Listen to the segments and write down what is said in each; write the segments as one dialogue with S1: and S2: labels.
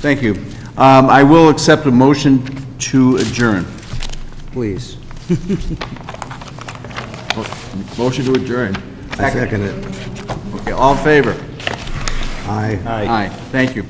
S1: Thank you. I will accept a motion to adjourn.
S2: Please.
S1: Motion to adjourn.
S2: I second it.
S1: Okay, all in favor?
S2: Aye.
S1: Aye. Thank you.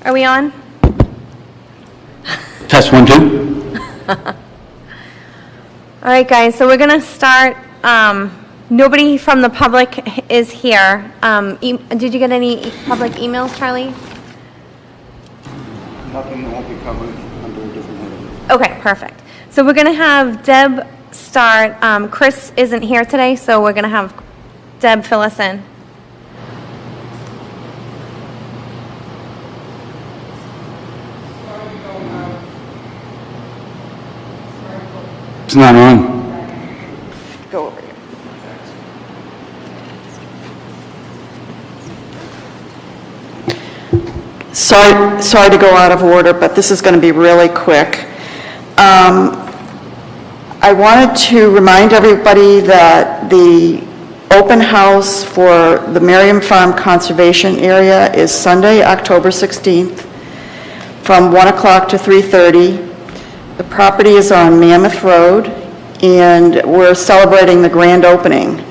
S3: Are we on?
S1: Test 1, 2.
S3: All right, guys, so we're going to start. Nobody from the public is here. Did you get any public emails, Charlie?
S2: Nothing that won't be covered under a different heading.
S3: Okay, perfect. So we're going to have Deb start. Chris isn't here today, so we're going to have Deb fill us in.
S1: It's not on.
S3: Go over here.
S4: Sorry to go out of order, but this is going to be really quick. I wanted to remind everybody that the open house for the Merriam Farm Conservation Area is Sunday, October 16th, from 1 o'clock to 3:30. The property is on Mammoth Road, and we're celebrating the grand opening.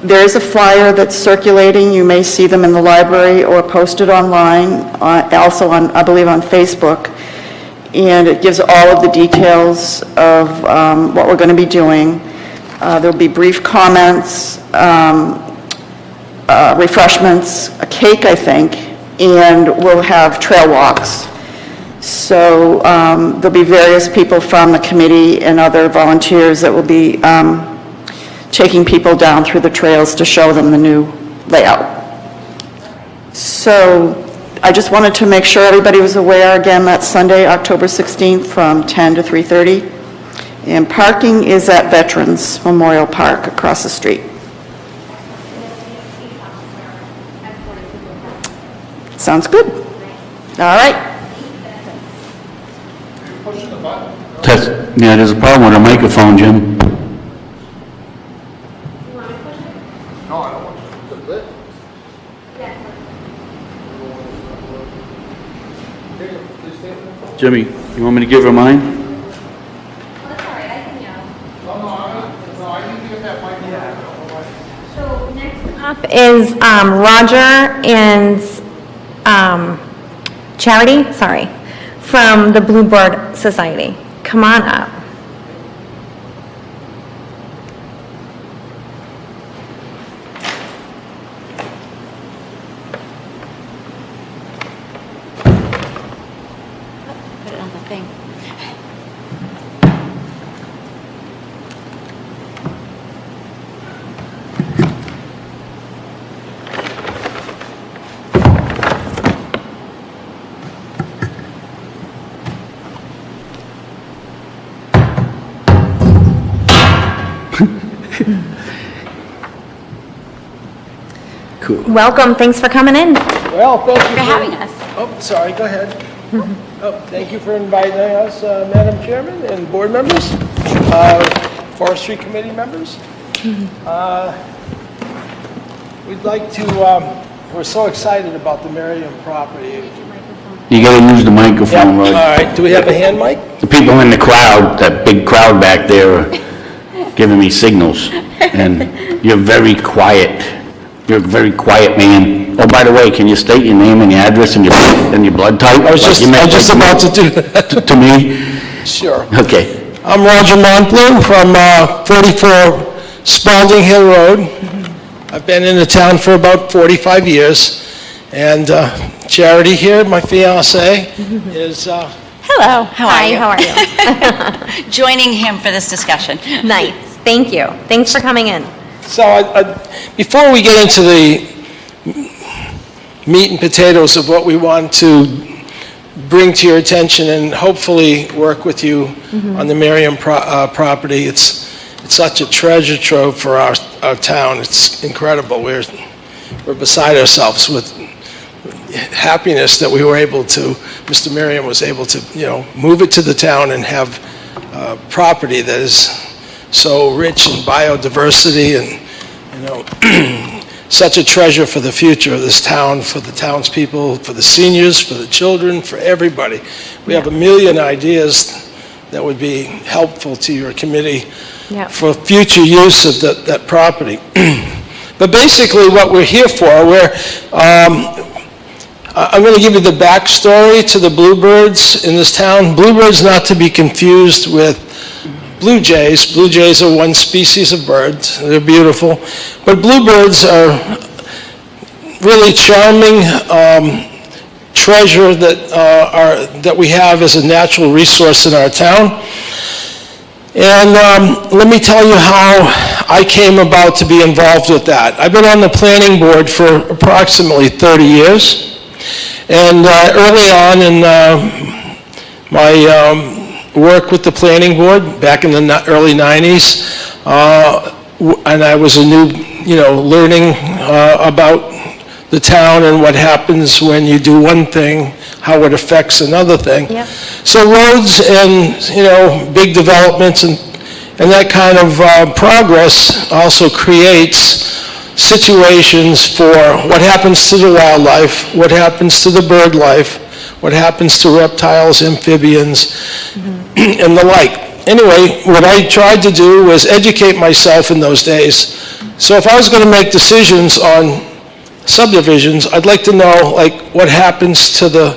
S4: There is a flyer that's circulating. You may see them in the library or posted online, also on, I believe, on Facebook. And it gives all of the details of what we're going to be doing. There'll be brief comments, refreshments, a cake, I think, and we'll have trail walks. So there'll be various people from the committee and other volunteers that will be taking people down through the trails to show them the new layout. So I just wanted to make sure everybody was aware, again, that's Sunday, October 16th from 10 to 3:30. And parking is at Veterans Memorial Park across the street. Sounds good. All right.
S1: Test. Yeah, there's a problem with the microphone, Jim. Jimmy, you want me to give her mine?
S3: So next up is Roger and Charity, from the Bluebird Society. Come on up.
S5: Put it on the thing.
S1: Cool.
S3: Welcome, thanks for coming in.
S5: Well, thank you
S3: For having us.
S5: Oh, sorry, go ahead. Oh, thank you for inviting us, Madam Chairman and board members, Forestry Committee members. We'd like to, we're so excited about the Merriam property.
S6: You gotta use the microphone,
S5: All
S6: right?
S5: right, do we have a hand mic?
S6: The people in the crowd, that big crowd back there are giving me signals, and you're very quiet. You're a very quiet man. Oh, by the way, can you state your name and your address and your blood type?
S5: I was just about to do that.
S6: To me?
S5: Sure.
S6: Okay.
S5: I'm Roger Montbleu from 44 Spalding Hill Road. I've been in the town for about 45 years, and Charity here, my fiancée, is...
S7: Hello, how are you?
S3: Hi, how are you?
S7: Joining him for this discussion.
S3: Nice, thank you. Thanks for coming in.
S5: So before we get into the meat and potatoes of what we want to bring to your attention and hopefully work with you on the Merriam property, it's such a treasure trove for our town. It's incredible. We're beside ourselves with happiness that we were able to, Mr. Merriam was able to, move it to the town and have property that is so rich in biodiversity and, such a treasure for the future of this town, for the townspeople, for the seniors, for the children, for everybody. We have a million ideas that would be helpful to your committee
S3: Yep.
S5: for future use of that property. But basically what we're here for, I'm going to give you the backstory to the bluebirds in this town. Bluebirds not to be confused with blue jays. Blue jays are one species of birds. They're beautiful. But bluebirds are really charming treasure that we have as a natural resource in our town. And let me tell you how I came about to be involved with that. I've been on the planning board for approximately 30 years. And early on in my work with the planning board back in the early 90s, and I was learning about the town and what happens when you do one thing, how it affects another thing.
S3: Yep.
S5: So roads and, big developments and that kind of progress also creates situations for what happens to the wildlife, what happens to the bird life, what happens to reptiles, amphibians, and the like. Anyway, what I tried to do was educate myself in those days. So if I was going to make decisions on subdivisions, I'd like to know, what happens to the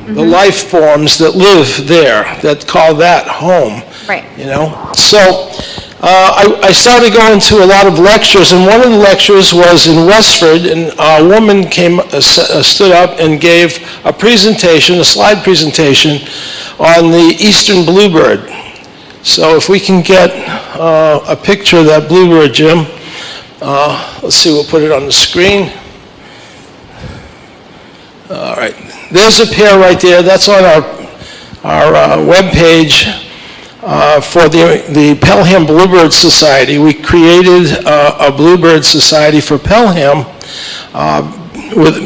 S5: life forms that live there, that call that home.
S3: Right.
S5: So I started going to a lot of lectures, and one of the lectures was in Westford, and a woman stood up and gave a presentation, a slide presentation, on the eastern bluebird. So if we can get a picture of that bluebird, Jim. Let's see, we'll put it on the screen. All right, there's a pair right there. That's on our webpage for the Pelham Bluebird Society. We created a Bluebird Society for Pelham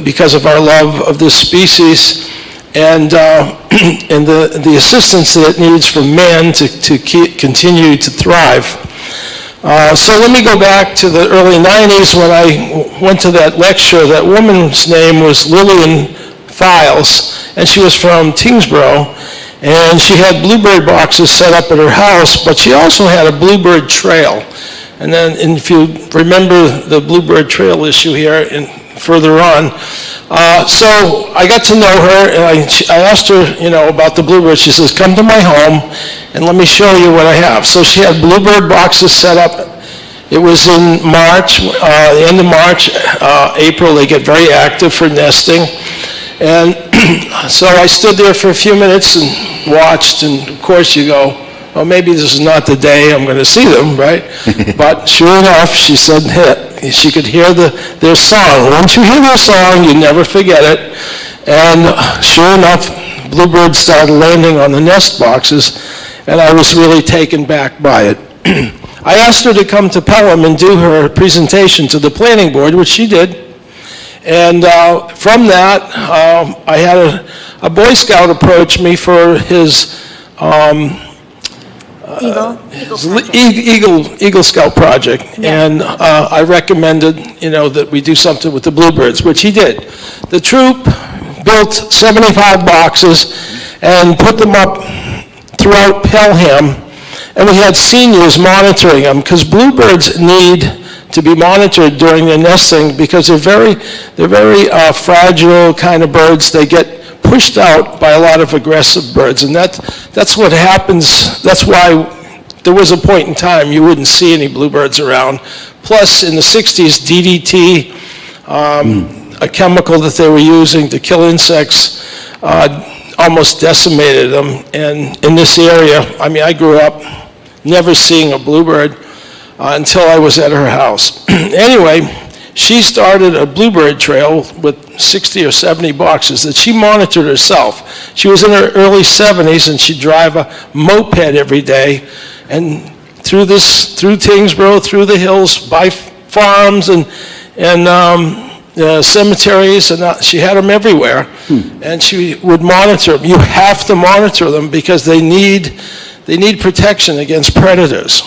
S5: because of our love of this species and the assistance that it needs from man to continue to thrive. So let me go back to the early 90s when I went to that lecture. That woman's name was Lillian Files, and she was from Tingsboro, and she had bluebird boxes set up at her house, but she also had a bluebird trail. And then if you remember the bluebird trail issue here and further on, so I got to know her, and I asked her, about the bluebird. She says, come to my home and let me show you what I have. So she had bluebird boxes set up. It was in March, the end of March, April, they get very active for nesting. And so I stood there for a few minutes and watched, and of course you go, well, maybe this is not the day I'm going to see them, right? But sure enough, she said she could hear their song. Once you hear their song, you never forget it. And sure enough, bluebirds started landing on the nest boxes, and I was really taken back by it. I asked her to come to Pelham and do her presentation to the planning board, which she did. And from that, I had a Boy Scout approach me for his Eagle Scout project.
S3: Yeah.
S5: And I recommended, that we do something with the bluebirds, which he did. The troop built 75 boxes and put them up throughout Pelham. And we had seniors monitoring them, because bluebirds need to be monitored during their nesting, because they're very fragile kind of birds. They get pushed out by a lot of aggressive birds, and that's what happens. That's why there was a point in time you wouldn't see any bluebirds around. Plus, in the 60s, DDT, a chemical that they were using to kill insects, almost decimated them. And in this area, I grew up never seeing a bluebird until I was at her house. Anyway, she started a bluebird trail with 60 or 70 boxes that she monitored herself. She was in her early 70s, and she'd drive a moped every day, and through Tingsboro, through the hills, by farms and cemeteries, and she had them everywhere. And she would monitor them. You have to monitor them, because they need protection against predators.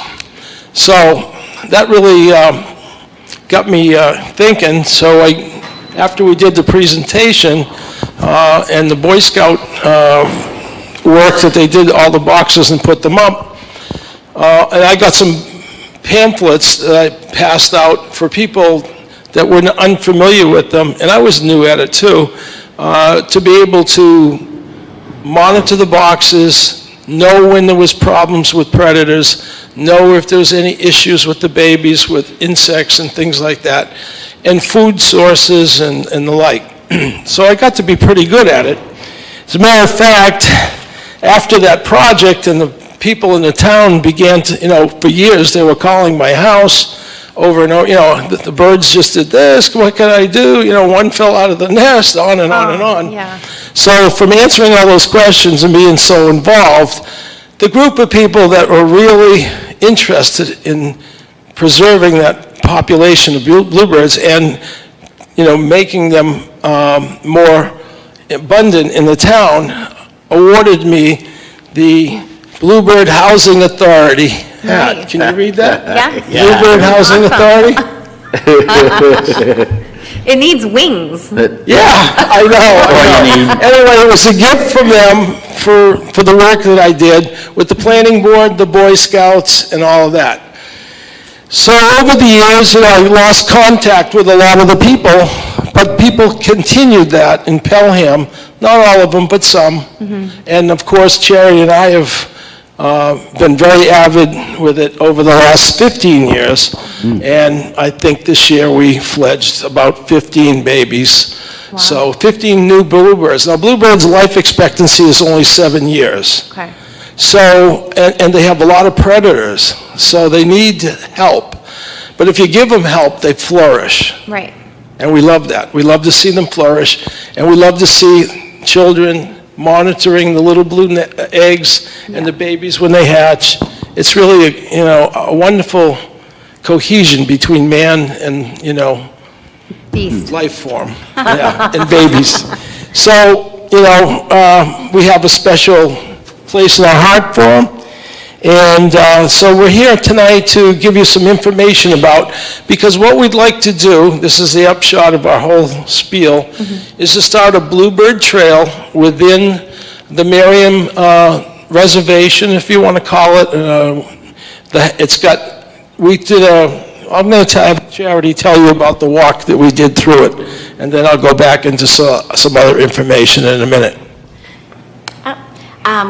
S5: So that really got me thinking. So after we did the presentation and the Boy Scout work that they did, all the boxes and put them up, and I got some pamphlets that I passed out for people that were unfamiliar with them, and I was new at it too, to be able to monitor the boxes, know when there was problems with predators, know if there was any issues with the babies, with insects and things like that, and food sources and the like. So I got to be pretty good at it. As a matter of fact, after that project, and the people in the town began to, for years, they were calling my house over and over, the birds just did this, what can I do? One fell out of the nest, on and on and on.
S3: Yeah.
S5: So from answering all those questions and being so involved, the group of people that were really interested in preserving that population of bluebirds and, making them more abundant in the town, awarded me the Bluebird Housing Authority hat.
S3: Nice.
S5: Can you read that?
S3: Yeah?
S5: Bluebird Housing Authority?
S3: It needs wings.
S5: Yeah, I know. Anyway, it was a gift from them for the work that I did with the planning board, the Boy Scouts, and all of that. So over the years, I lost contact with a lot of the people, but people continued that in Pelham. Not all of them, but some. And of course, Cherry and I have been very avid with it over the last 15 years. And I think this year we fledged about 15 babies.
S3: Wow.
S5: So 15 new bluebirds. Now, bluebirds' life expectancy is only 7 years.
S3: Okay.
S5: So, and they have a lot of predators, so they need help. But if you give them help, they flourish.
S3: Right.
S5: And we love that. We love to see them flourish, and we love to see children monitoring the little blue eggs and the babies when they hatch. It's really, a wonderful cohesion between man and,
S3: Beast.
S5: life form, and babies. So, we have a special place in our heart for them. And so we're here tonight to give you some information about, because what we'd like to do, this is the upshot of our whole spiel, is to start a bluebird trail within the Merriam Reservation, if you want to call it. I'm going to have Charity tell you about the walk that we did through it, and then I'll go back into some other information in a minute.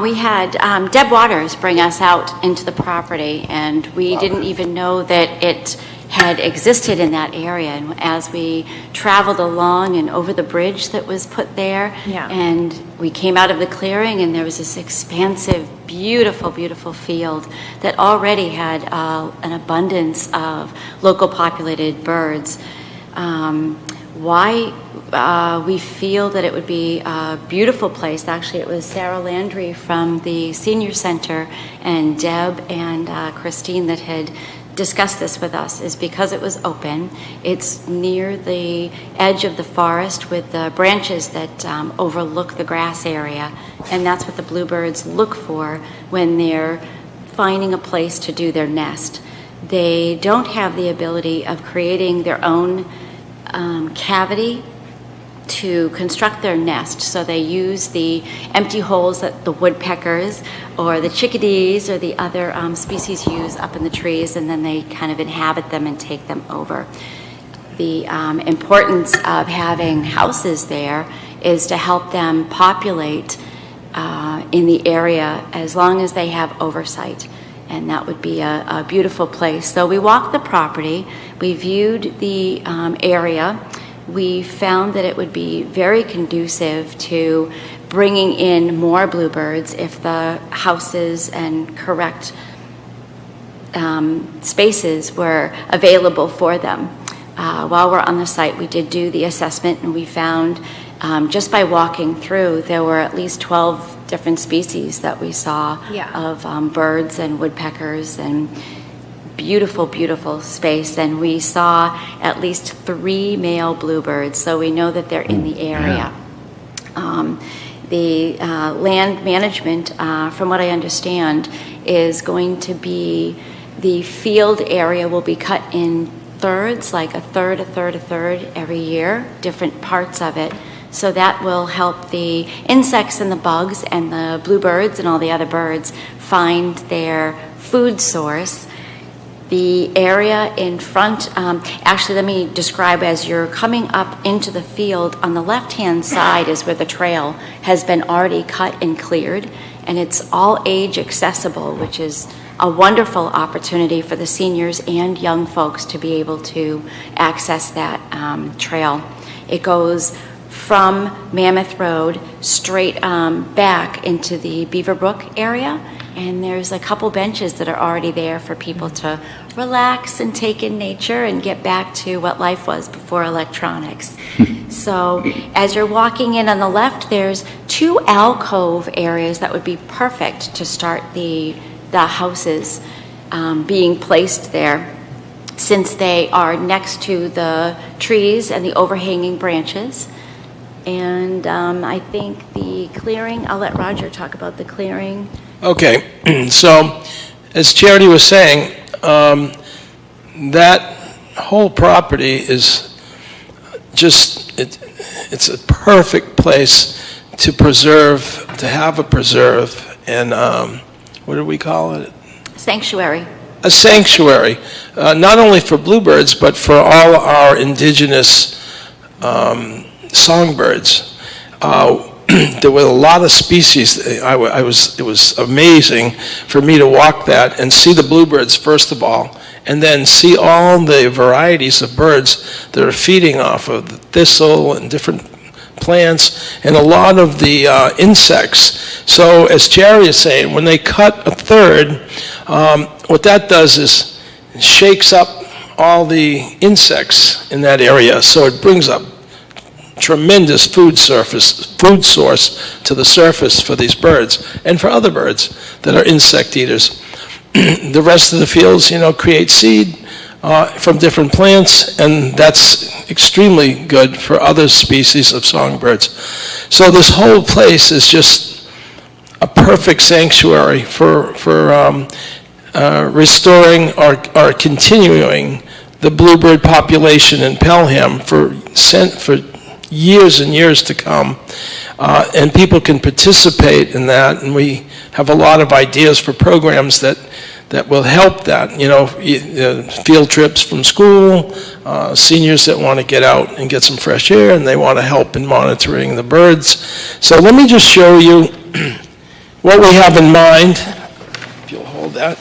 S8: We had Deb Waters bring us out into the property, and we didn't even know that it had existed in that area. And as we traveled along and over the bridge that was put there, and we came out of the clearing, and there was this expansive, beautiful, beautiful field that already had an abundance of local populated birds. why we feel that it would be a beautiful place. Actually, it was Sarah Landry from the Senior Center and Deb and Christine that had discussed this with us, is because it was open. It's near the edge of the forest with the branches that overlook the grass area, and that's what the bluebirds look for when they're finding a place to do their nest. They don't have the ability of creating their own cavity to construct their nest, so they use the empty holes that the woodpeckers or the chickadees or the other species use up in the trees, and then they kind of inhabit them and take them over. The importance of having houses there is to help them populate in the area as long as they have oversight, and that would be a beautiful place. So we walked the property, we viewed the area. We found that it would be very conducive to bringing in more bluebirds if the houses and correct spaces were available for them. While we're on the site, we did do the assessment, and we found just by walking through, there were at least 12 different species that we saw of birds and woodpeckers, and beautiful, beautiful space. And we saw at least 3 male bluebirds, so we know that they're in the area. The land management, from what I understand, is going to be, the field area will be cut in thirds, like a third, a third, a third every year, different parts of it. So that will help the insects and the bugs and the bluebirds and all the other birds find their food source. The area in front, actually let me describe, as you're coming up into the field, on the left-hand side is where the trail has been already cut and cleared, and it's all age accessible, which is a wonderful opportunity for the seniors and young folks to be able to access that trail. It goes from Mammoth Road straight back into the Beaver Brook area, and there's a couple benches that are already there for people to relax and take in nature and get back to what life was before electronics. So as you're walking in on the left, there's 2 alcove areas that would be perfect to start the houses being placed there, since they are next to the trees and the overhanging branches. And I think the clearing, I'll let Roger talk about the clearing.
S5: Okay, so as Charity was saying, that whole property is just, it's a perfect place to preserve, to have a preserve, and what do we call it?
S8: Sanctuary.
S5: A sanctuary, not only for bluebirds, but for all our indigenous songbirds. There were a lot of species. It was amazing for me to walk that and see the bluebirds, first of all, and then see all the varieties of birds that are feeding off of the thistle and different plants, and a lot of the insects. So as Jerry is saying, when they cut a third, what that does is shakes up all the insects in that area, so it brings up tremendous food source to the surface for these birds and for other birds that are insect eaters. The rest of the fields, create seed from different plants, and that's extremely good for other species of songbirds. So this whole place is just a perfect sanctuary for restoring or continuing the bluebird population in Pelham for years and years to come, and people can participate in that, and we have a lot of ideas for programs that will help that, field trips from school, seniors that want to get out and get some fresh air, and they want to help in monitoring the birds. So let me just show you what we have in mind. If you'll hold that.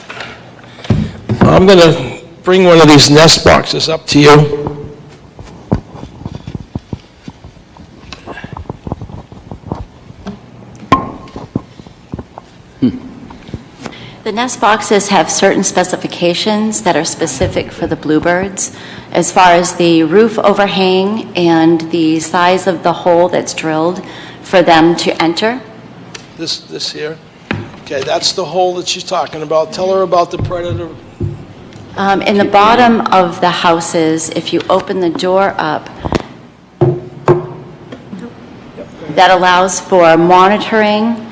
S5: I'm going to bring one of these nest boxes up to you.
S8: The nest boxes have certain specifications that are specific for the bluebirds, as far as the roof overhang and the size of the hole that's drilled for them to enter.
S5: This here? Okay, that's the hole that she's talking about. Tell her about the predator.
S8: In the bottom of the houses, if you open the door up, that allows for monitoring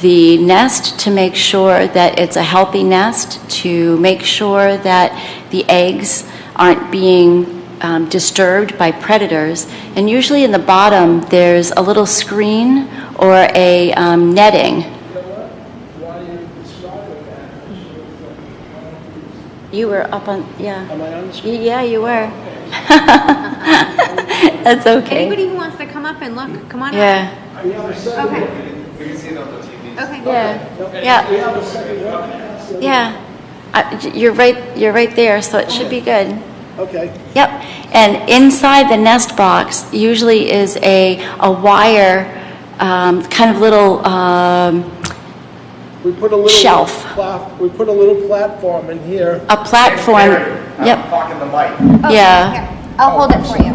S8: the nest to make sure that it's a healthy nest, to make sure that the eggs aren't being disturbed by predators. And usually in the bottom, there's a little screen or a netting. You were up on, yeah.
S5: Am I on the screen?
S8: Yeah, you were. That's okay.
S3: Anybody who wants to come up and look, come on up.
S8: Yeah.
S3: Okay. Okay.
S8: Yeah. Yeah. Yeah. You're right there, so it should be good.
S5: Okay.
S8: Yep. And inside the nest box usually is a wire, kind of little
S5: We put a little
S8: Shelf.
S5: We put a little platform in here.
S8: a platform. Yep.
S2: Talking the mic.
S8: Yeah.
S3: Here, I'll hold it for you.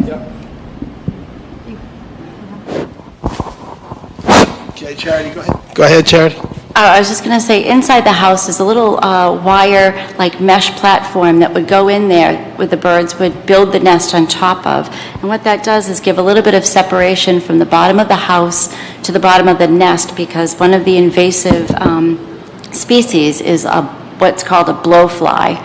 S5: Okay, Charity, go ahead. Go ahead, Charity.
S8: I was just going to say, inside the house is a little wire, like mesh platform that would go in there where the birds would build the nest on top of. And what that does is give a little bit of separation from the bottom of the house to the bottom of the nest, because one of the invasive species is what's called a blowfly.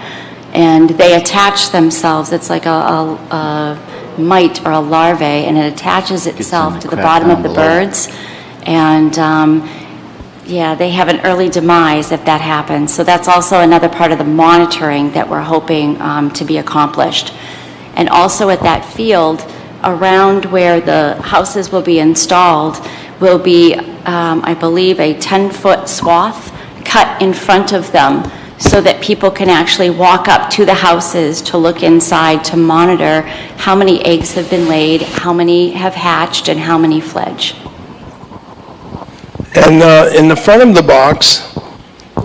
S8: And they attach themselves. It's like a mite or a larvae, and it attaches itself to the
S6: crap
S8: bottom of
S6: down
S8: the
S6: below.
S8: birds. And yeah, they have an early demise if that happens. So that's also another part of the monitoring that we're hoping to be accomplished. And also at that field, around where the houses will be installed, will be, I believe, a 10-foot swath cut in front of them so that people can actually walk up to the houses to look inside to monitor how many eggs have been laid, how many have hatched, and how many fledge.
S5: And in the front of the box,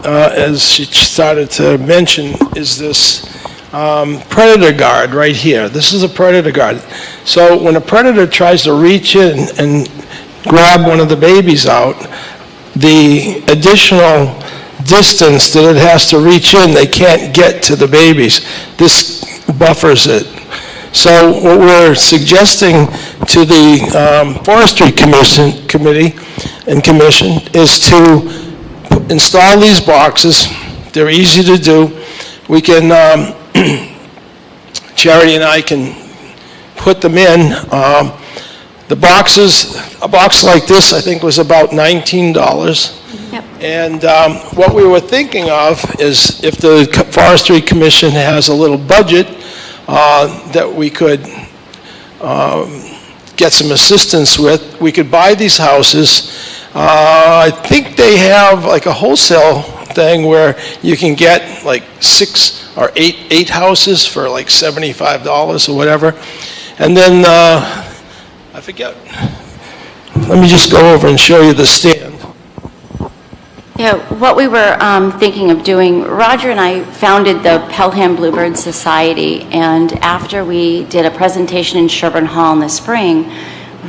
S5: as she started to mention, is this predator guard right here. This is a predator guard. So when a predator tries to reach in and grab one of the babies out, the additional distance that it has to reach in, they can't get to the babies. This buffers it. So what we're suggesting to the Forestry Committee and Commission is to install these boxes. They're easy to do. We can, Charity and I can put them in. The boxes, a box like this, I think was about $19.
S8: Yep.
S5: And what we were thinking of is if the Forestry Commission has a little budget that we could get some assistance with, we could buy these houses. I think they have like a wholesale thing where you can get like 6 or 8 houses for like $75 or whatever. And then, I forget, let me just go over and show you the stand.
S8: Yeah, what we were thinking of doing, Roger and I founded the Pelham Bluebird Society, and after we did a presentation in Sherburne Hall in the spring,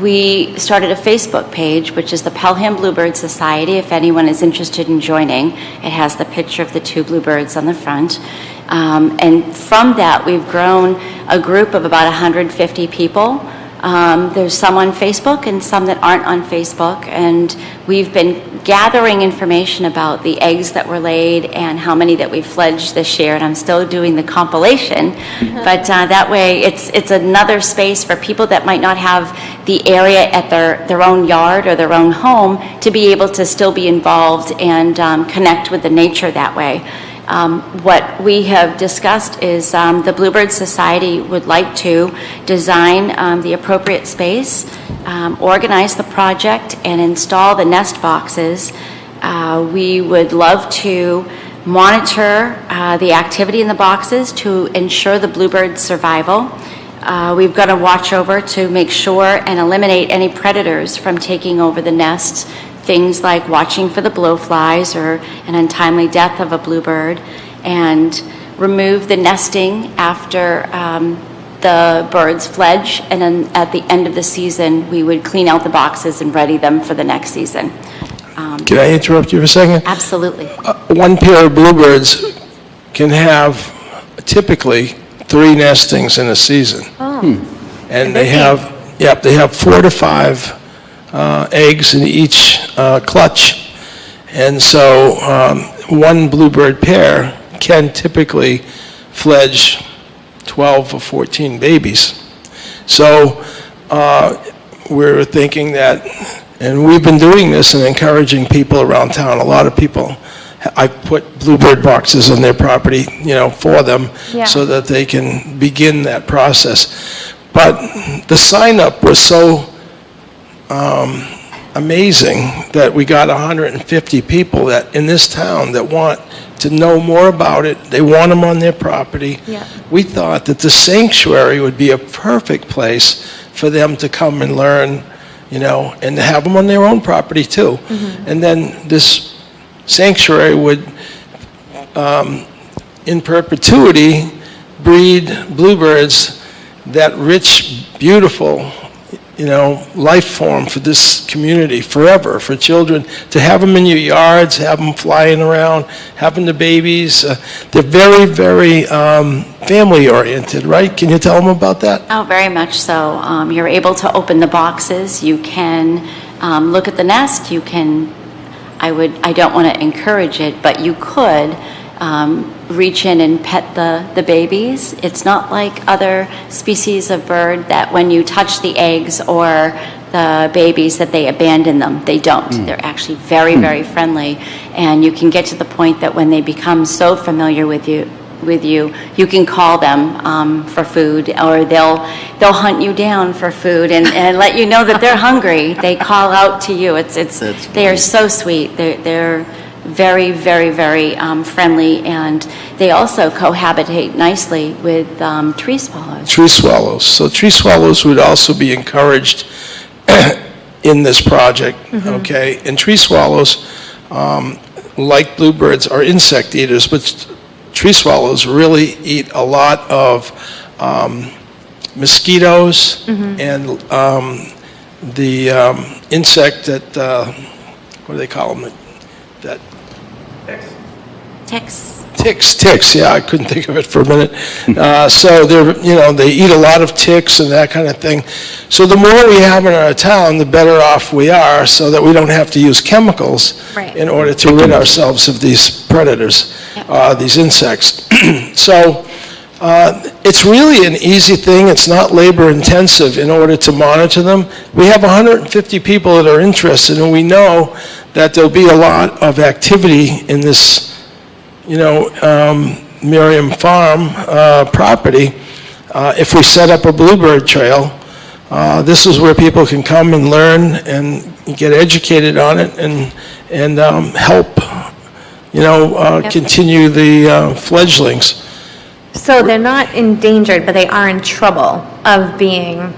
S8: we started a Facebook page, which is the Pelham Bluebird Society, if anyone is interested in joining. It has the picture of the 2 bluebirds on the front. And from that, we've grown a group of about 150 people. There's some on Facebook and some that aren't on Facebook, and we've been gathering information about the eggs that were laid and how many that we've fledged this year, and I'm still doing the compilation. But that way, it's another space for people that might not have the area at their own yard or their own home to be able to still be involved and connect with the nature that way. What we have discussed is the Bluebird Society would like to design the appropriate space, organize the project, and install the nest boxes. We would love to monitor the activity in the boxes to ensure the bluebird survival. We've got to watch over to make sure and eliminate any predators from taking over the nests things like watching for the blowflies or an untimely death of a bluebird, and remove the nesting after the birds fledge, and then at the end of the season, we would clean out the boxes and ready them for the next season.
S5: Can I interrupt you for a second?
S8: Absolutely.
S5: One pair of bluebirds can have typically 3 nestings in a season. And they have 4 to 5 eggs in each clutch. And so one bluebird pair can typically fledge 12 or 14 babies. So we're thinking that, and we've been doing this and encouraging people around town. A lot of people, I put bluebird boxes on their property, for them,
S3: Yeah.
S5: so that they can begin that process. But the sign-up was so amazing that we got 150 people that in this town that want to know more about it. They want them on their property.
S3: Yeah.
S5: We thought that the sanctuary would be a perfect place for them to come and learn, and to have them on their own property too. And then this sanctuary would, in perpetuity, breed bluebirds, that rich, beautiful, life form for this community forever, for children to have them in your yards, have them flying around, having the babies. They're very, very family-oriented, right? Can you tell them about that?
S8: Oh, very much so. You're able to open the boxes. You can look at the nest. You can, I don't want to encourage it, but you could reach in and pet the babies. It's not like other species of bird that when you touch the eggs or the babies that they abandon them. They don't. They're actually very, very friendly. And you can get to the point that when they become so familiar with you, you can call them for food, or they'll hunt you down for food and let you know that they're hungry. They call out to you. They are so sweet. They're very, very, very friendly, and they also cohabitate nicely with tree swallows.
S5: Tree swallows. So tree swallows would also be encouraged in this project, okay? And tree swallows, like bluebirds, are insect eaters, but tree swallows really eat a lot of mosquitoes and the insect that, what do they call them? That Ticks, yeah, I couldn't think of it for a minute. So they eat a lot of ticks and that kind of thing. So the more we have in our town, the better off we are, so that we don't have to use chemicals
S3: Right.
S5: in order to rid ourselves of these predators, these insects. So it's really an easy thing. It's not labor intensive in order to monitor them. We have 150 people that are interested, and we know that there'll be a lot of activity in this Merriam Farm property. If we set up a bluebird trail, this is where people can come and learn and get educated on it and help, continue the fledglings.
S3: So they're not endangered, but they are in trouble of being,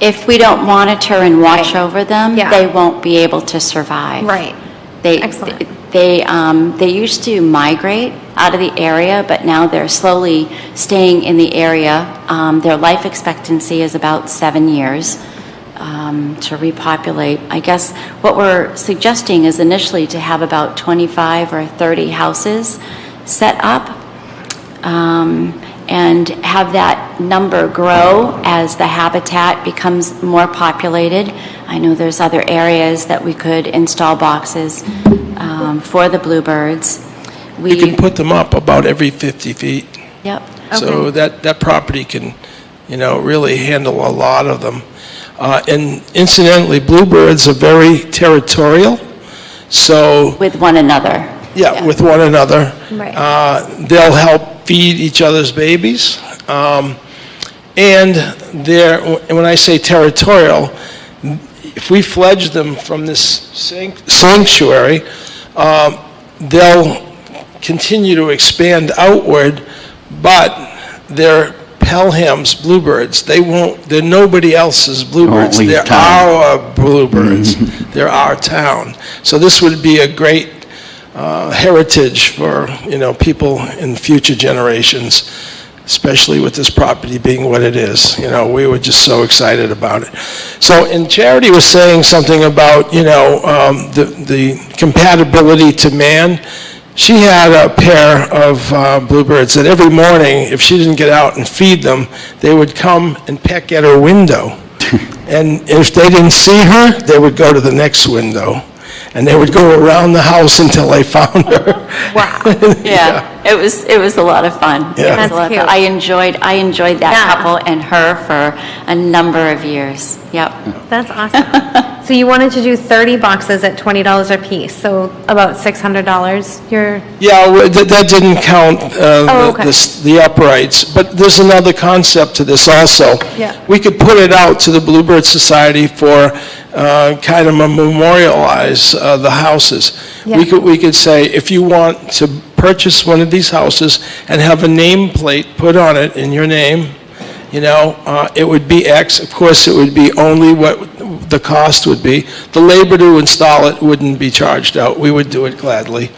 S8: If we don't monitor and watch over them,
S3: Yeah.
S8: they won't be able to survive.
S3: right.
S8: They,
S3: Excellent.
S8: they used to migrate out of the area, but now they're slowly staying in the area. Their life expectancy is about 7 years to repopulate. I guess what we're suggesting is initially to have about 25 or 30 houses set up, and have that number grow as the habitat becomes more populated. I know there's other areas that we could install boxes for the bluebirds.
S5: You can put them up about every 50 feet.
S8: Yep.
S5: So that property can, really handle a lot of them. And incidentally, bluebirds are very territorial, so,
S8: With one another.
S5: yeah, with one another.
S3: Right.
S5: They'll help feed each other's babies. And when I say territorial, if we fledge them from this sanctuary, they'll continue to expand outward, but their Pelham's Bluebirds. They're nobody else's Bluebirds.
S6: Only
S5: They're
S6: town.
S5: our Bluebirds. They're our town. So this would be a great heritage for, people in future generations, especially with this property being what it is. We were just so excited about it. So, and Charity was saying something about, the compatibility to man. She had a pair of bluebirds that every morning, if she didn't get out and feed them, they would come and peck at her window. And if they didn't see her, they would go to the next window. And they would go around the house until they found her.
S3: Wow.
S8: Yeah, it was a lot of fun.
S5: Yeah.
S8: It was
S3: That's
S8: a lot of
S3: cute.
S8: fun. I enjoyed that
S3: Yeah.
S8: couple and her for a number of years. Yep.
S3: That's awesome. So you wanted to do 30 boxes at $20 a piece, so about $600.
S5: Yeah, that didn't count
S3: Oh, okay.
S5: the uprights, but there's another concept to this also.
S3: Yeah.
S5: We could put it out to the Bluebird Society for kind of memorialize the houses.
S3: Yeah.
S5: We could say, if you want to purchase one of these houses and have a nameplate put on it in your name, it would be X. Of course, it would be only what the cost would be. The labor to install it wouldn't be charged out. We would do it gladly.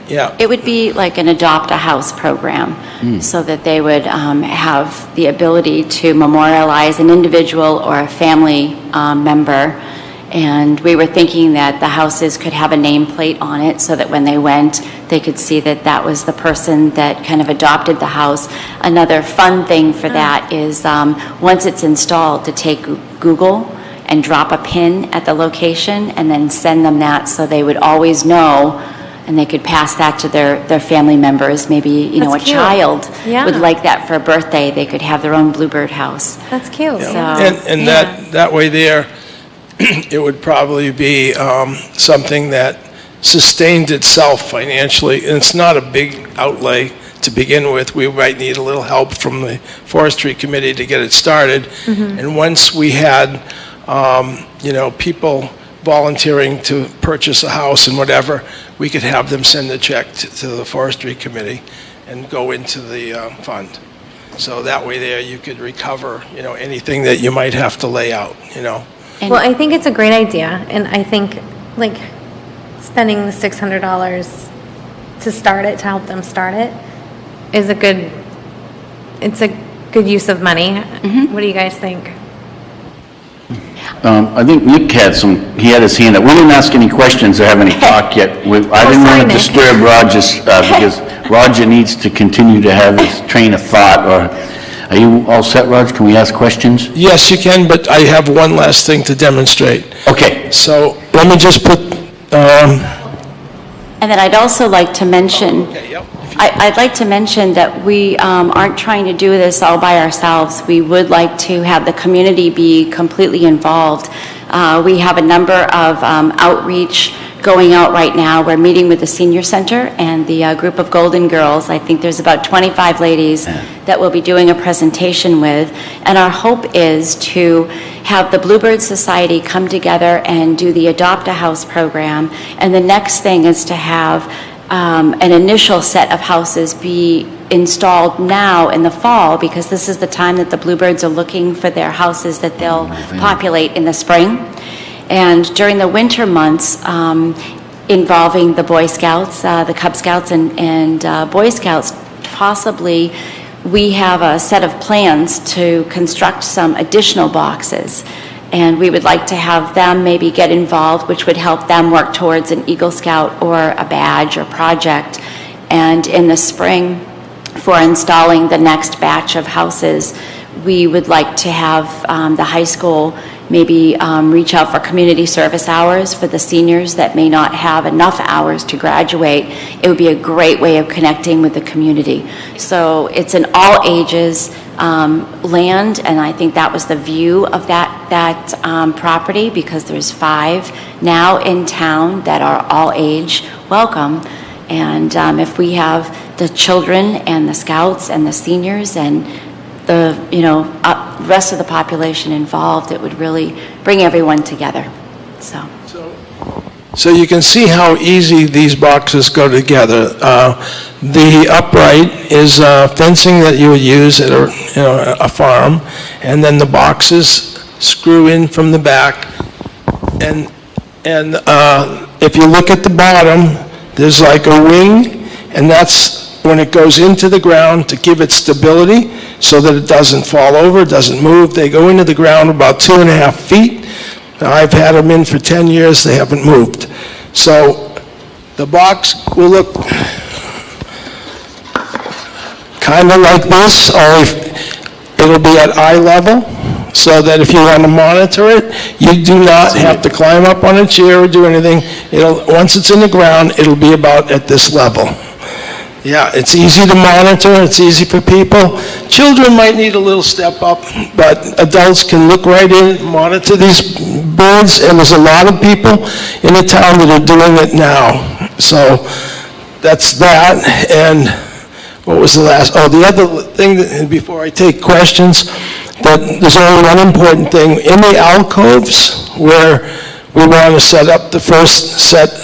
S5: Yeah.
S8: It would be like an Adopt a House program, so that they would have the ability to memorialize an individual or a family member. And we were thinking that the houses could have a nameplate on it so that when they went, they could see that that was the person that kind of adopted the house. Another fun thing for that is once it's installed, to take Google and drop a pin at the location and then send them that so they would always know, and they could pass that to their family members. Maybe,
S3: That's
S8: a
S3: cute.
S8: child
S3: Yeah.
S8: would like that for a birthday. They could have their own Bluebird house.
S3: That's cute.
S8: So,
S5: And
S3: Yeah.
S5: that way there, it would probably be something that sustained itself financially, and it's not a big outlay to begin with. We might need a little help from the forestry committee to get it started. And once we had, people volunteering to purchase a house and whatever, we could have them send a check to the forestry committee and go into the fund. So that way there, you could recover, anything that you might have to lay out.
S8: And-
S3: Well, I think it's a great idea, and I think, spending the $600 to start it, to help them start it, is a good use of money. What do you guys think?
S6: I think Nick had he had his hand up. We didn't ask any questions or have any talk yet. I didn't
S3: sorry,
S6: want to
S3: Nick.
S6: disturb Roger's, because Roger needs to continue to have his train of thought. Are you all set, Roger? Can we ask questions?
S5: Yes, you can, but I have one last thing to demonstrate.
S6: Okay.
S5: So let me just put,
S8: And then I'd also like to mention,
S5: okay, yep.
S8: I'd like to mention that we aren't trying to do this all by ourselves. We would like to have the community be completely involved. We have a number of outreach going out right now. We're meeting with the senior center and the group of Golden Girls. I think there's about 25 ladies that we'll be doing a presentation with. And our hope is to have the Bluebird Society come together and do the Adopt a House program. And the next thing is to have an initial set of houses be installed now in the fall, because this is the time that the Bluebirds are looking for their houses that they'll populate in the spring. And during the winter months, involving the Boy Scouts, the Cub Scouts and Boy Scouts, possibly we have a set of plans to construct some additional boxes. And we would like to have them maybe get involved, which would help them work towards an Eagle Scout or a badge or project. And in the spring, for installing the next batch of houses, we would like to have the high school maybe reach out for community service hours for the seniors that may not have enough hours to graduate. It would be a great way of connecting with the community. So it's an all ages land, and I think that was the view of that property, because there's 5 now in town that are all age welcome. And if we have the children and the scouts and the seniors and the rest of the population involved, it would really bring everyone together. So
S5: So you can see how easy these boxes go together. The upright is fencing that you would use at a farm, and then the boxes screw in from the back. And if you look at the bottom, there's like a wing, and that's when it goes into the ground to give it stability so that it doesn't fall over, doesn't move. They go into the ground about 2.5 feet. Now, I've had them in for 10 years, they haven't moved. So the box will look kind of like this, or it'll be at eye level, so that if you want to monitor it, you do not have to climb up on a chair or do anything. Once it's in the ground, it'll be about at this level. Yeah, it's easy to monitor, it's easy for people. Children might need a little step up, but adults can look right in, monitor these birds, and there's a lot of people in the town that are doing it now. So that's that, and what was the last? Oh, the other thing, before I take questions, that there's only one important thing. In the alcoves where we want to set up the first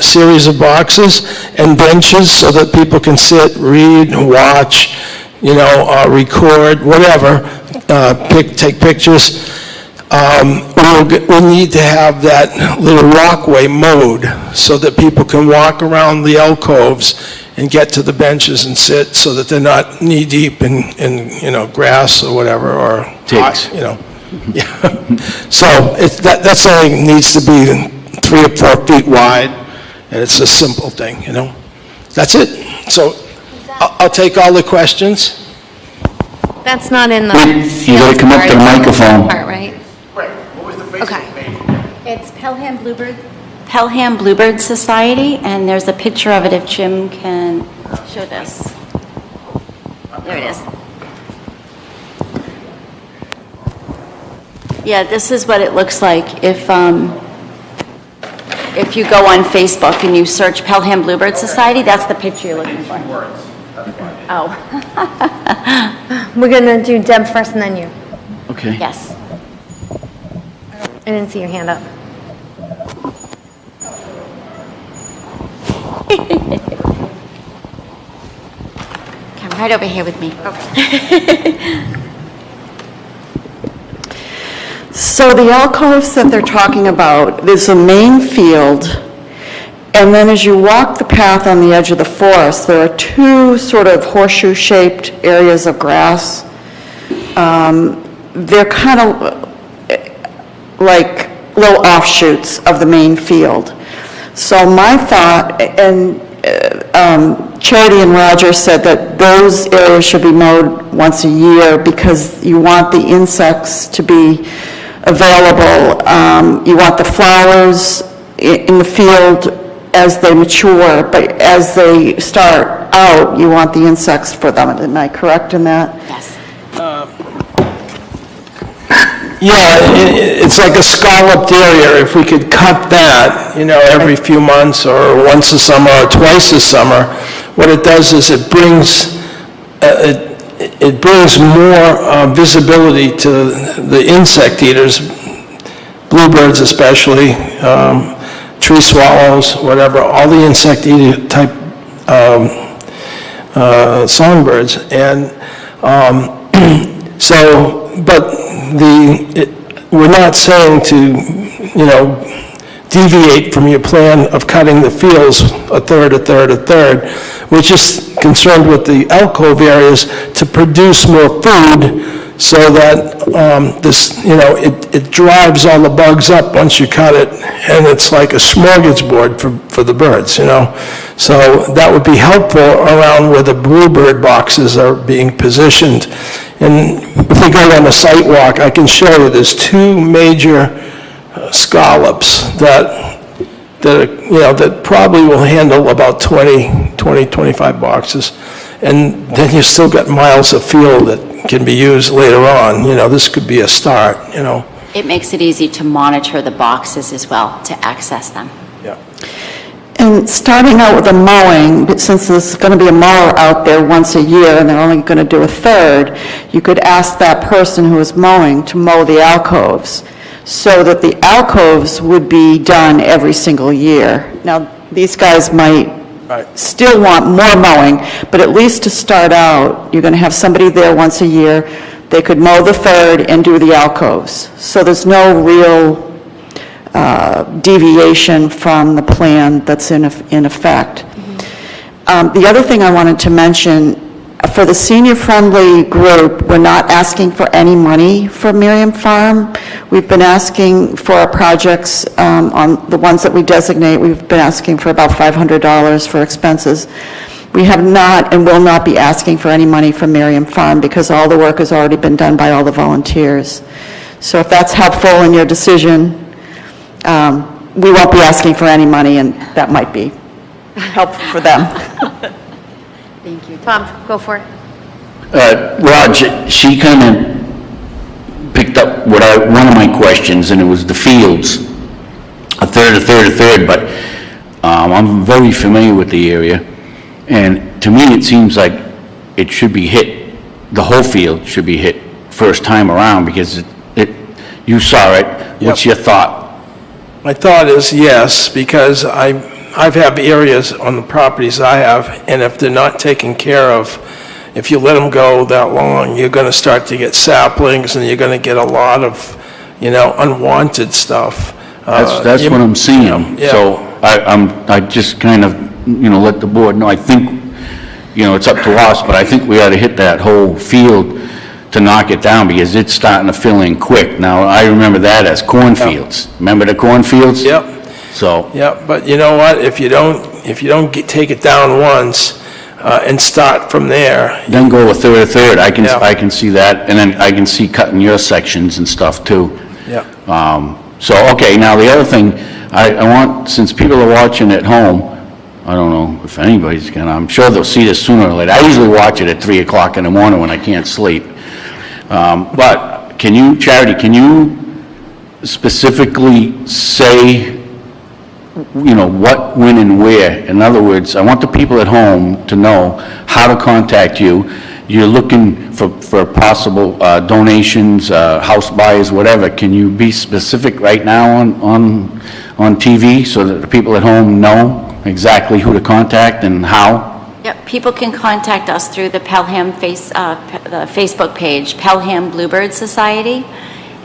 S5: series of boxes and benches so that people can sit, read, watch, record, whatever, take pictures. We'll need to have that little walkway mowed so that people can walk around the alcoves and get to the benches and sit so that they're not knee-deep in grass or whatever, or
S6: Ticks.
S5: Yeah. So that's only needs to be 3 or 4 feet wide, and it's a simple thing, That's it. So I'll take all the questions.
S3: That's not in the...
S6: You gotta come up to the microphone.
S3: Part, right?
S2: Right, what was the Facebook
S3: Okay.
S2: page?
S8: It's Pelham Bluebird Society, and there's a picture of it if Jim can show this. There it is. Yeah, this is what it looks like if you go on Facebook and you search Pelham Bluebird Society, that's the picture you're looking for. Oh,
S3: We're going to do Deb first and then you.
S6: Okay.
S8: yes.
S3: I didn't see your hand up.
S8: Come right over here with me. Okay.
S4: So the alcoves that they're talking about, there's a main field, and then as you walk the path on the edge of the forest, there are 2 sort of horseshoe-shaped areas of grass. They're kind of like little offshoots of the main field. So my thought, and Charity and Roger said that those areas should be mowed once a year because you want the insects to be available. You want the flowers in the field as they mature, but as they start out, you want the insects for them. Am I correct in that?
S8: Yes.
S5: Yeah, it's like a scalloped area. If we could cut that, every few months or once a summer or twice a summer, what it does is it brings more visibility to the insect eaters, bluebirds especially, tree swallows, whatever, all the insect eater type songbirds. And we're not saying to, deviate from your plan of cutting the fields a third. We're just concerned with the alcove areas to produce more food so that it drives all the bugs up once you cut it, and it's like a smorgasbord for the birds, So that would be helpful around where the bluebird boxes are being positioned. And if we go on a site walk, I can show you there's 2 major scallops that probably will handle about 25 boxes. And then you've still got miles of field that can be used later on. This could be a start,
S8: It makes it easy to monitor the boxes as well, to access them.
S5: Yeah.
S4: And starting out with the mowing, but since there's going to be a mower out there once a year and they're only going to do a third, you could ask that person who is mowing to mow the alcoves so that the alcoves would be done every single year. Now, these guys might still want more mowing, but at least to start out, you're going to have somebody there once a year. They could mow the third and do the alcoves. So there's no real deviation from the plan that's in effect. The other thing I wanted to mention, for the senior-friendly group, we're not asking for any money for Miriam Farm. We've been asking for our projects, on the ones that we designate, we've been asking for about $500 for expenses. We have not and will not be asking for any money from Miriam Farm because all the work has already been done by all the volunteers. So if that's helpful in your decision, we won't be asking for any money, and that might be helpful for them.
S3: Thank you. Tom, go for it.
S6: Raj, she kind of picked up one of my questions, and it was the fields. A third, but I'm very familiar with the area, and to me, it seems like it should be hit, the whole field should be hit first time around, because you saw it. What's your thought?
S5: My thought is yes, because I've had areas on the properties I have, and if they're not taken care of, if you let them go that long, you're going to start to get saplings, and you're going to get a lot of, unwanted stuff.
S6: That's what I'm seeing.
S5: Yeah.
S6: So I just kind of, let the board know. I think, it's up to us, but I think we ought to hit that whole field to knock it down, because it's starting to fill in quick. Now, I remember that as cornfields. Remember the cornfields?
S5: Yep.
S6: So,
S5: Yeah, but you know what? If you don't take it down once and start from there,
S6: then go a third. I
S5: Yeah.
S6: can see that, and then I can see cutting your sections and stuff too.
S5: yeah.
S6: So, okay, now the other thing, I want, since people are watching at home, I don't know if anybody's gonna, I'm sure they'll see this sooner or later. I usually watch it at 3 o'clock in the morning when I can't sleep. But Charity, can you specifically say, what, when, and where? In other words, I want the people at home to know how to contact you. You're looking for possible donations, house buyers, whatever. Can you be specific right now on TV so that the people at home know exactly who to contact and how?
S8: Yep, people can contact us through the Pelham the Facebook page, Pelham Bluebird Society.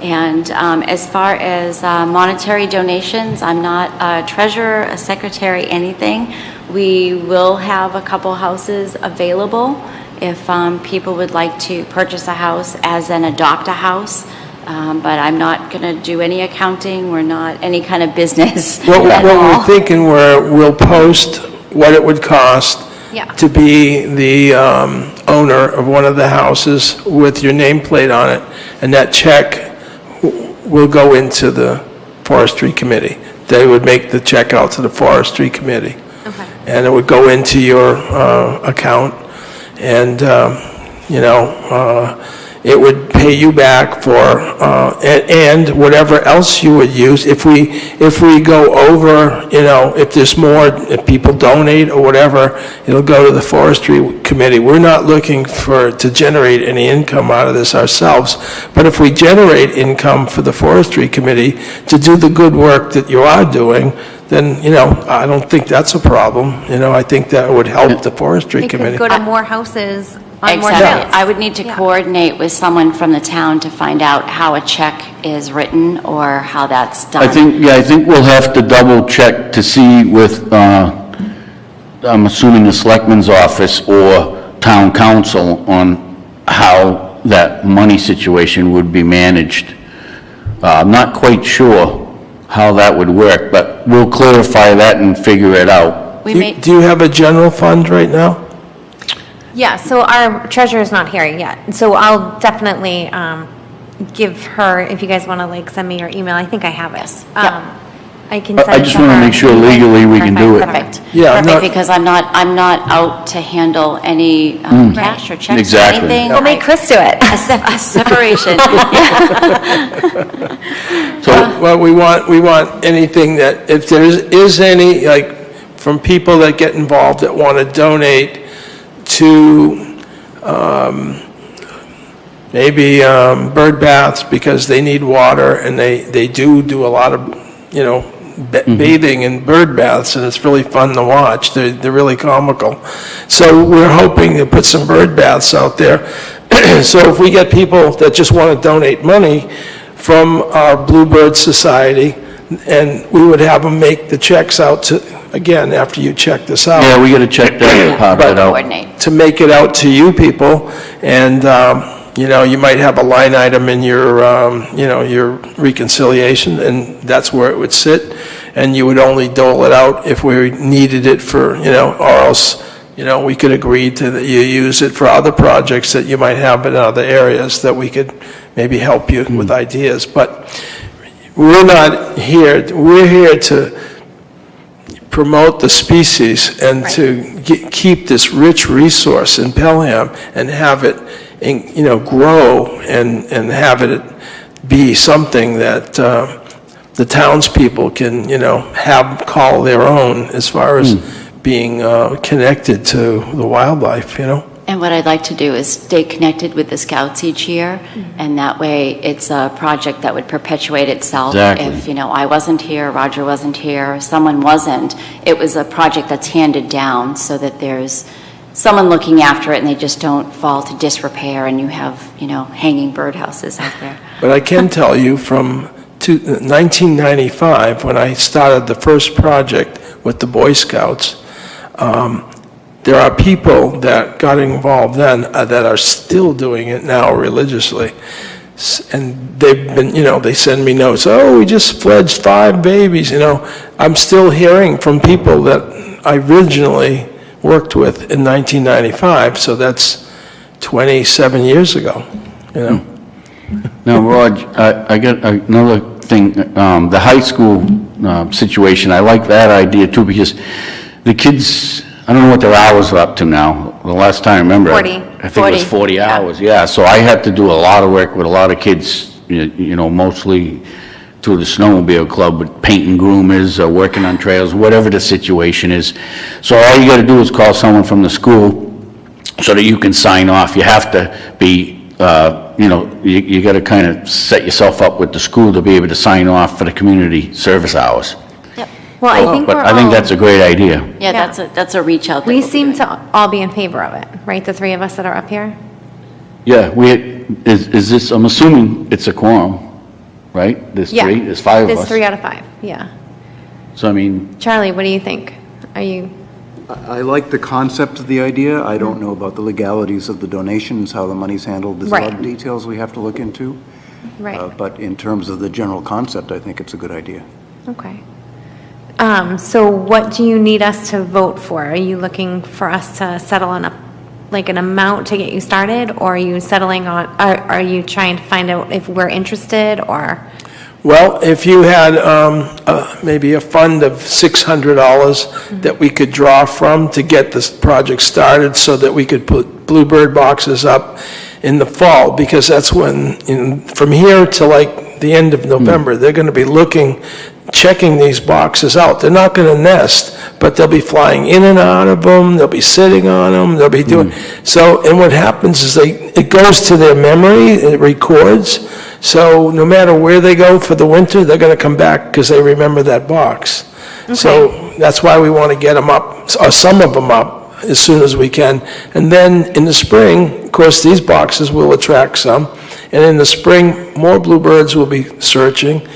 S8: And as far as monetary donations, I'm not a treasurer, a secretary, anything. We will have a couple houses available if people would like to purchase a house as an adopt a house. But I'm not going to do any accounting. We're not any kind of business
S5: What
S8: at all.
S5: we're thinking, we'll post what it would cost
S3: Yeah.
S5: to be the owner of one of the houses with your nameplate on it, and that check will go into the forestry committee. They would make the check out to the forestry committee.
S3: Okay.
S5: And it would go into your account, and, it would pay you back for, and whatever else you would use. If we go over, if there's more, if people donate or whatever, it'll go to the forestry committee. We're not looking to generate any income out of this ourselves, but if we generate income for the forestry committee to do the good work that you are doing, then, I don't think that's a problem. I think that would help the forestry
S3: It could
S5: committee.
S3: go to more houses on more
S8: Exactly.
S3: trails.
S8: I would need to
S3: Yeah.
S8: coordinate with someone from the town to find out how a check is written or how that's done.
S6: I think we'll have to double check to see with, I'm assuming the selectman's office or town council on how that money situation would be managed. I'm not quite sure how that would work, but we'll clarify that and figure it out.
S8: We may,
S5: Do you have a general fund right now?
S3: Yeah, so our treasurer's not here yet, so I'll definitely give her, if you guys want to send me your email, I think I have it.
S8: Yep.
S3: I can send it to her.
S6: I just want to make sure legally we can do it.
S8: perfect.
S5: Yeah, I'm
S8: Perfect,
S5: not-
S8: because I'm not out to handle any cash or checks or
S6: Exactly.
S8: anything.
S3: We'll make Chris do it.
S8: A separation.
S5: Well, we want anything that, if there is any, from people that get involved that want to donate to maybe bird baths because they need water, and they do a lot of, you know, bathing and bird baths, and it's really fun to watch. They're really comical. So we're hoping to put some bird baths out there. So if we get people that just want to donate money from our Bluebird Society, and we would have them make the checks out to, again, after you check this out.
S6: Yeah, we gotta check that part
S5: But-
S6: out.
S8: Coordinate.
S5: To make it out to you people, and, you know, you might have a line item in your, you know, your reconciliation, and that's where it would sit, and you would only dole it out if we needed it for, you know, or else, you know, we could agree to that you use it for other projects that you might have in other areas that we could maybe help you with ideas. But we're not here, we're here to promote the species and to keep this rich resource in Pelham and have it, you know, grow and have it be something that the townspeople can, you know, call their own as far as being connected to the wildlife, you know?
S8: And what I'd like to do is stay connected with the Scouts each year, and that way it's a project that would perpetuate itself.
S6: Exactly.
S8: If, you know, I wasn't here, Roger wasn't here, someone wasn't, it was a project that's handed down so that there's someone looking after it and they just don't fall to disrepair and you have, you know, hanging birdhouses out there.
S5: But I can tell you from 1995, when I started the first project with the Boy Scouts, there are people that got involved then that are still doing it now religiously. And they've been, you know, they send me notes, oh, we just fledged 5 babies, you know. I'm still hearing from people that I originally worked with in 1995, so that's 27 years ago, you know.
S6: Now, Rog, I got another thing, the high school situation, I like that idea too, because the kids, I don't know what their hours are up to now. The last time I remember,
S3: 40.
S6: I think it was 40
S8: yeah.
S6: hours, yeah. So I had to do a lot of work with a lot of kids, you know, mostly through the snowmobile club, with painting groomers, working on trails, whatever the situation is. So all you gotta do is call someone from the school so that you can sign off. You have to be, you know, you gotta kind of set yourself up with the school to be able to sign off for the community service hours.
S3: Well, I think we're
S6: But I think
S3: all-
S6: that's a great idea.
S8: Yeah,
S3: Yeah.
S8: that's a reach out. that
S3: We
S8: we'll be
S3: seem
S8: doing.
S3: to all be in favor of it, right? The 3 of us that are up here?
S6: Yeah, is this, I'm assuming it's a quorum, right? There's
S3: Yeah.
S6: 3, there's 5 of
S3: There's
S6: us.
S3: 3 out of 5, yeah.
S6: So I mean,
S3: Charlie, what do you think? Are you,
S2: I like the concept of the idea. I don't know about the legalities of the donations, how the money's handled. There's a lot of
S3: Right.
S2: details we have to look into.
S3: right,
S2: But in terms of the general concept, I think it's a good idea.
S3: okay. So what do you need us to vote for? Are you looking for us to settle on like an amount to get you started? Or are you settling on, are you trying to find out if we're interested or?
S5: Well, if you had maybe a fund of $600 that we could draw from to get this project started so that we could put bluebird boxes up in the fall, because that's when, from here to like the end of November, they're going to be checking these boxes out. They're not going to nest, but they'll be flying in and out of them, they'll be sitting on them, they'll be doing, so, and what happens is it goes to their memory, it records, so no matter where they go for the winter, they're going to come back because they remember that box. So that's why we want to get them up, or some of them up, as soon as we can. And then in the spring, of course, these boxes will attract some, and in the spring, more bluebirds will be searching,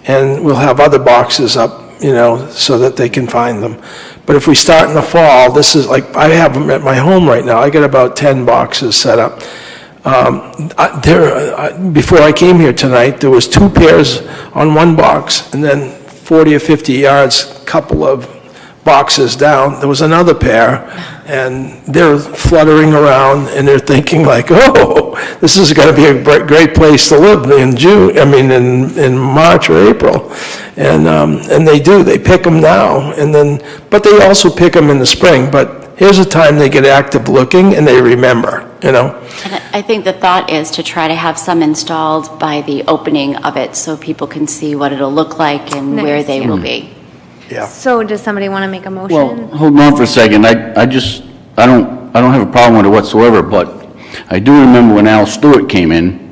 S5: and we'll have other boxes up, you know, so that they can find them. But if we start in the fall, this is like, I have them at my home right now. I got about 10 boxes set up. Before I came here tonight, there was 2 pairs on one box, and then 40 or 50 yards, couple of boxes down, there was another pair, and they're fluttering around, and they're thinking like, oh, this is going to be a great place to live in in March or April. And they do, they pick them now, and then, but they also pick them in the spring, but here's a time they get active looking, and they remember, you know?
S8: And I think the thought is to try to have some installed by the opening of it so people can see what it'll look like and where
S3: Nice,
S8: they
S3: yeah.
S8: will be.
S5: Yeah.
S3: So does somebody want to make a
S6: well,
S3: motion?
S6: hold on for a second. I don't have a problem with it whatsoever, but I do remember when Al Stewart came in,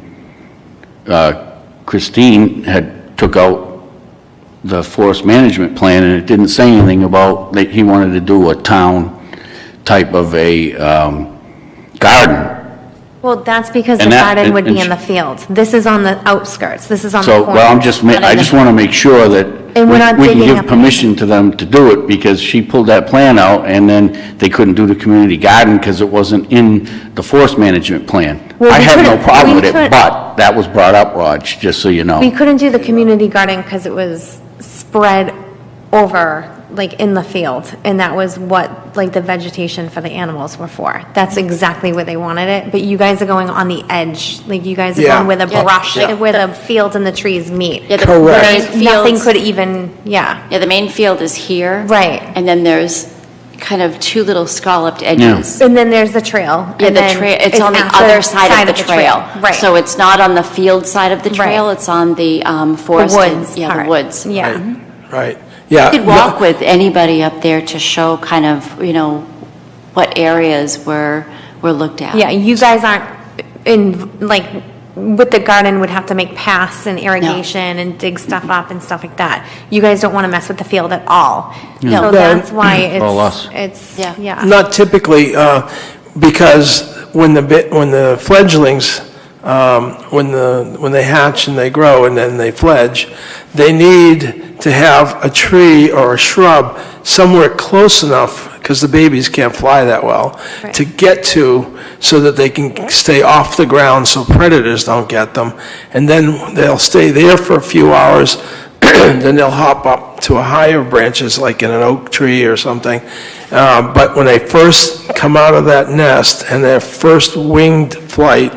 S6: Christine had took out the forest management plan, and it didn't say anything about that he wanted to do a town type of a garden.
S3: Well, that's because the
S6: And that-
S3: garden would
S6: and
S3: be in the field. This is on the outskirts, this is on the
S6: So,
S3: corner.
S6: well, I just want to make sure that
S3: And we're not
S6: we can
S3: digging
S6: give
S3: up
S6: permission to them to do it, because she pulled that plan out, and then they couldn't do the community garden because it wasn't in the forest management plan.
S3: Well,
S6: I
S3: we
S6: have no
S3: couldn't-
S6: problem
S3: we
S6: with it,
S3: could-
S6: but that was brought up, Raj, just so you know.
S3: We couldn't do the community garden because it was spread over, like, in the field, and that was what, like, the vegetation for the animals were for. That's exactly where they wanted it, but you guys are going on the edge, like, you guys are
S5: Yeah.
S3: going where the
S8: Yeah,
S3: brush,
S8: yeah.
S3: where the fields and the trees meet.
S8: Yeah, the
S5: Correct.
S8: main
S3: Nothing
S8: fields-
S3: could even, yeah,
S8: Yeah, the main field is here.
S3: Right.
S8: And then there's kind of two little scalloped edges.
S3: and then there's the trail.
S8: Yeah,
S3: and
S8: the
S3: then
S8: trail, it's on the
S3: after
S8: other side of the trail.
S3: Right.
S8: So it's not on the field side of the trail,
S3: Right.
S8: it's on the
S3: The
S8: forested.
S3: woods
S8: Yeah,
S3: part.
S8: the woods.
S3: Yeah.
S5: Right, yeah.
S8: You could walk with anybody up there to show kind of, what areas were looked at.
S3: Yeah, you guys aren't in, like, with the garden would have to make paths and irrigation and dig stuff up and stuff like that. You guys don't want to mess with the field at all. So
S5: No.
S3: that's why
S6: All us.
S3: it's, yeah.
S5: Not typically, because when the fledglings, when they hatch and they grow and then they fledge, they need to have a tree or a shrub somewhere close enough, because the babies can't fly that well,
S3: Right.
S5: to get to, so that they can stay off the ground so predators don't get them. And then they'll stay there for a few hours, then they'll hop up to a higher branches, like in an oak tree or something. But when they first come out of that nest and their first winged flight,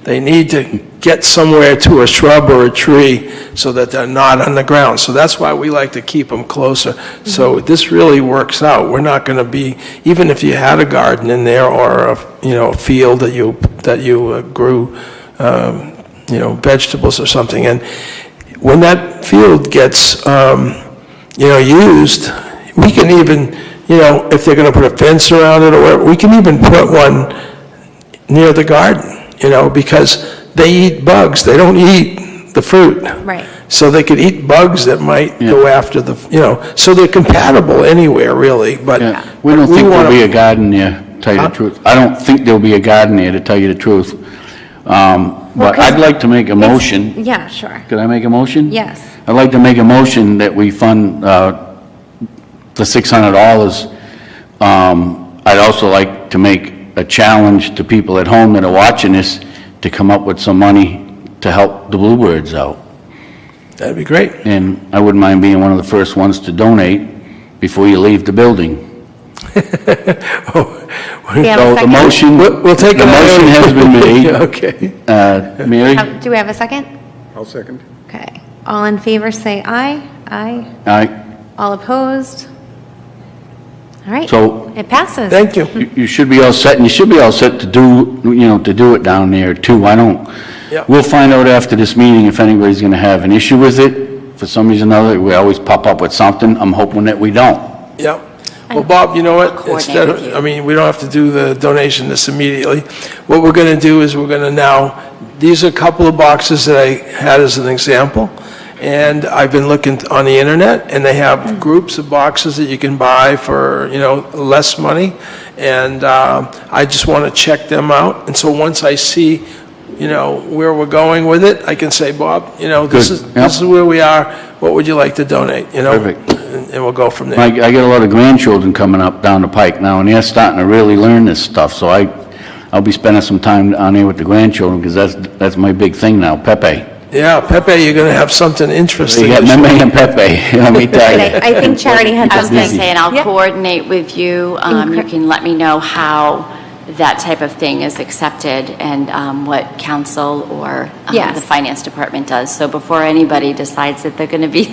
S5: they need to get somewhere to a shrub or a tree so that they're not on the ground. So that's why we like to keep them closer. So this really works out. We're not going to be, even if you had a garden in there or a field that you grew, vegetables or something, and when that field gets, used, we can even, if they're going to put a fence around it or whatever, we can even put one near the garden, because they eat bugs. They don't eat the fruit.
S3: Right.
S5: So they could eat bugs that might go after so they're compatible anywhere, really, but.
S6: Yeah, we don't think
S5: wanna-
S6: there'll be a garden there, to tell you the truth. I don't think there'll be a garden there, to tell you the truth. But
S3: 'cause
S6: I'd like to make a motion.
S3: Yeah, sure.
S6: Could I make a motion?
S3: Yes.
S6: I'd like to make a motion that we fund the $600. I'd also like to make a challenge to people at home that are watching this to come up with some money to help the bluebirds out.
S5: That'd be great.
S6: And I wouldn't mind being one of the first ones to donate before you leave the building.
S3: We have a
S6: So the
S3: second?
S6: motion,
S5: We'll take
S6: the
S5: it.
S6: motion has been made.
S5: Okay.
S6: Mary?
S3: Do we have a second?
S2: I'll second.
S3: Okay. All in favor, say aye. Aye.
S6: Aye.
S3: All opposed? All right.
S6: So-
S3: It passes.
S5: Thank you.
S6: You should be all set, and you should be all set to do it down there too.
S5: Yep.
S6: We'll find out after this meeting if anybody's gonna have an issue with it. For some reason or another, we always pop up with something. I'm hoping that we don't.
S5: Yep. Well, Bob, you know what?
S8: Coordinate
S5: Instead
S8: with you.
S5: of, we don't have to do the donation this immediately. What we're going to do is we're going to now, these are a couple of boxes that I had as an example, and I've been looking on the internet, and they have groups of boxes that you can buy for, less money, and I just want to check them out. And so once I see, where we're going with it, I can say, Bob, this
S6: Good.
S5: is
S6: Yep.
S5: this is where we are. What would you like to donate?
S6: Perfect.
S5: And we'll go from there.
S6: I get a lot of grandchildren coming up down the pike now, and they're starting to really learn this stuff, so I'll be spending some time on there with the grandchildren, because that's my big thing now, Pepe.
S5: Yeah, Pepe, you're going to have something
S6: So
S5: interesting.
S6: you got
S5: this
S6: Meme
S5: week.
S6: and Pepe, let me tell
S3: And
S6: you.
S3: I think Charity had
S8: I was going to
S3: something.
S8: say, and I'll
S3: Yep.
S8: coordinate with you. You can let me know how that type of thing is accepted and what council or
S3: Yes.
S8: the finance department does. So before anybody decides that they're going to be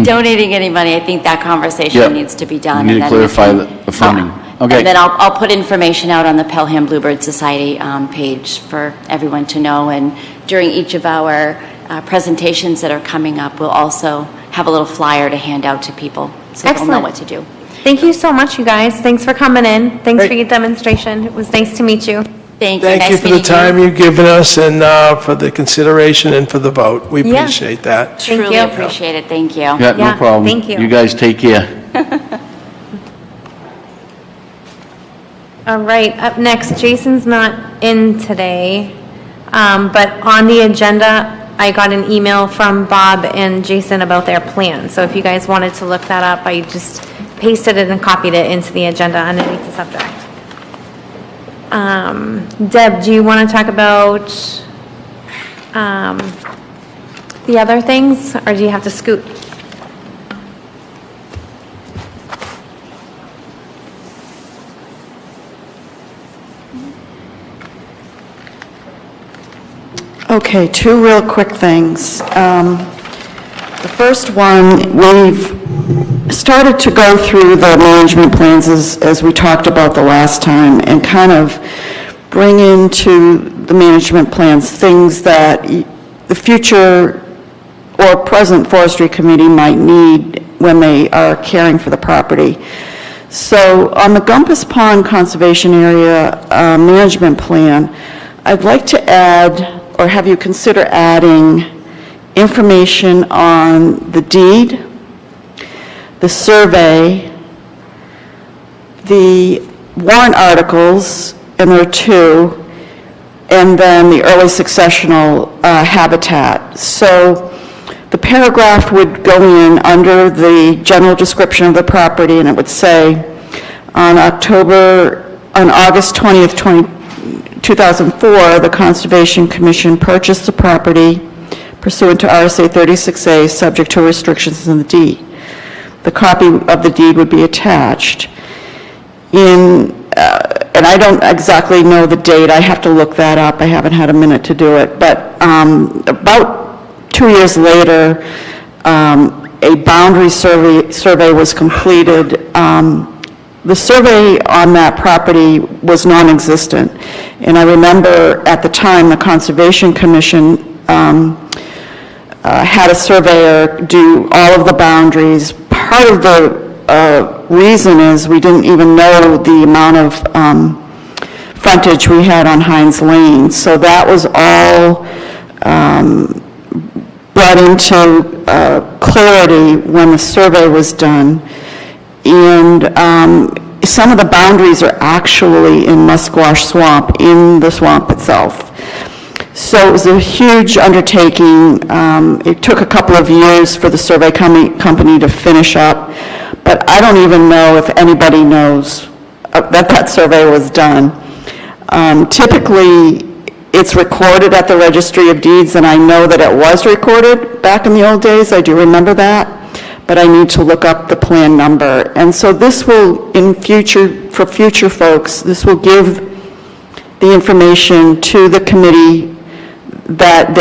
S8: donating any money, I think that conversation
S6: Yep.
S8: needs to be done.
S6: We need
S8: and
S6: to
S8: then
S6: clarify
S8: can-
S6: the funding. Okay.
S8: And then I'll put information out on the Pelham Bluebird Society page for everyone to know. And during each of our presentations that are coming up, we'll also have a little flyer to hand out to people so they'll know
S3: Excellent.
S8: what to do.
S3: Thank you so much, you guys. Thanks for coming in. Thanks for
S5: Great.
S3: your demonstration. It was nice to meet you.
S7: Thank you.
S5: Thank you
S7: Nice
S5: for the
S7: meeting you.
S5: time you've given us and for the consideration and for the vote. We
S3: Yeah.
S5: appreciate that.
S3: Thank
S8: Truly
S3: you.
S8: appreciate it, thank you.
S6: Yeah,
S3: Yeah,
S6: no problem.
S3: thank you.
S6: You guys take care.
S3: All right, up next, Jason's not in today, but on the agenda, I got an email from Bob and Jason about their plan. So if you guys wanted to look that up, I just pasted it and copied it into the agenda underneath the subject. Deb, do you want to talk about the other things, or do you have to scoot?
S4: Okay, two real quick things. The first one, we've started to go through the management plans as we talked about the last time, and kind of bring into the management plans things that the future or present forestry committee might need when they are caring for the property. So on the Gumpus Pond Conservation Area Management Plan, I'd like to add, or have you consider adding, information on the deed, the survey, the warrant articles, and there are two, and then the early successional habitat. So the paragraph would go in under the general description of the property, and it would say, on August 20th, 2004, the Conservation Commission purchased the property pursuant to RSA 36A, subject to restrictions in the deed. The copy of the deed would be attached. And I don't exactly know the date, I have to look that up, I haven't had a minute to do it, but about 2 years later, a boundary survey was completed. The survey on that property was non-existent, and I remember at the time, the Conservation Commission had a surveyor do all of the boundaries. Part of the reason is we didn't even know the amount of frontage we had on Hines Lane, so that was all brought into clarity when the survey was done. And some of the boundaries are actually in Musquash Swamp, in the swamp itself. So it was a huge undertaking. It took a couple of years for the survey company to finish up, but I don't even know if anybody knows that survey was done. Typically, it's recorded at the Registry of Deeds, and I know that it was recorded back in the old days, I do remember that, but I need to look up the plan number. And so this will, for future folks, this will give the information to the committee that